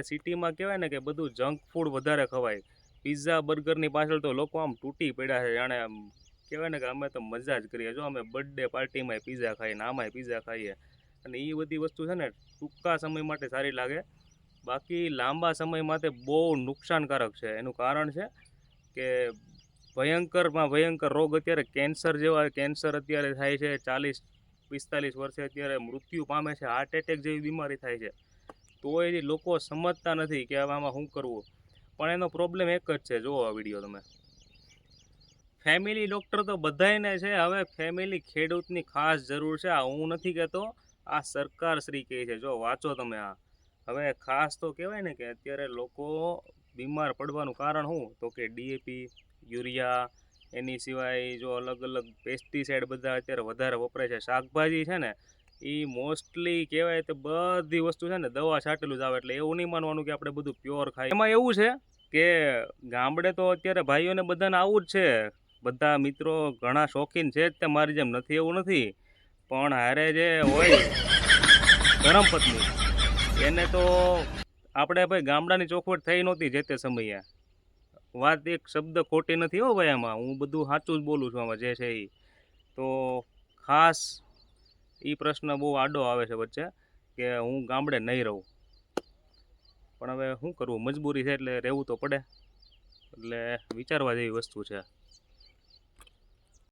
સિટીમાં કહેવાય ને કે બધું જંક ફૂડ વધારે ખવાય. પિઝા બર્ગરની પાછળ તો લોકો આમ તૂટી પડ્યા છે, જાણે આમ કહેવાય ને કે અમે તો મજા જ કરીએ. જો અમે બર્થડે પાર્ટીમાં પિઝા ખાઈએ ને આમાંય પિઝા ખાઈએ, અને એ બધી વસ્તુ છે ને ટૂંકા સમય માટે સારી લાગે, બાકી લાંબા સમય માટે બહુ નુકસાનકારક છે. એનું કારણ છે કે ભયંકરમાં ભયંકર રોગ, અત્યારે કેન્સર અત્યારે થાય છે. 40-45 વર્ષે અત્યારે મૃત્યુ પામે છે, હાર્ટ એટેક જેવી બીમારી થાય છે. તોય એ લોકો સમજતા નથી કે હવે આમાં શું કરવું. પણ એનો પ્રોબ્લેમ એક જ છે, જુઓ આ વિડીયો તમે. ફેમિલી ડૉક્ટર તો બધાયને છે. હવે ફેમિલી ખેડૂતની ખાસ જરૂર છે. આ હું નથી કહેતો, આ સરકાર શ્રી કહે છે. જો વાંચો તમે આ. હવે ખાસ તો કહેવાય ને કે અત્યારે લોકો બીમાર પડવાનું કારણ શું, તો કે ડીએપી, યુરિયા, એની સિવાય જો અલગ અલગ પેસ્ટિસાઇડ બધા અત્યારે વધારે વપરાય છે. શાકભાજી છે ને એ મોસ્ટલી કહેવાય તો બધી વસ્તુ છે ને દવા છાંટેલું જ આવે, એટલે એવું નહીં માનવાનું કે આપણે બધું પ્યોર ખાઈએ. એમાં એવું છે કે ગામડે તો અત્યારે ભાઈઓને બધાને આવું જ છે. બધા મિત્રો ઘણા શોખીન છે જ તે, મારી જેમ નથી એવું નથી, પણ હારે જે હોય ધરમપત્ની, એને તો આપણે ભાઈ ગામડાની ચોખવટ થઈ નહોતી જે તે સમયે. વાત એક શબ્દ ખોટી નથી હો ભાઈ, આમાં હું બધું સાચું જ બોલું છું આમાં જે છે એ. તો ખાસ એ પ્રશ્ન બહુ આડો આવે છે વચ્ચે કે હું ગામડે નહીં રહું, પણ હવે શું કરવું, મજબૂરી છે એટલે રહેવું તો પડે. એટલે વિચારવા જેવી વસ્તુ છે.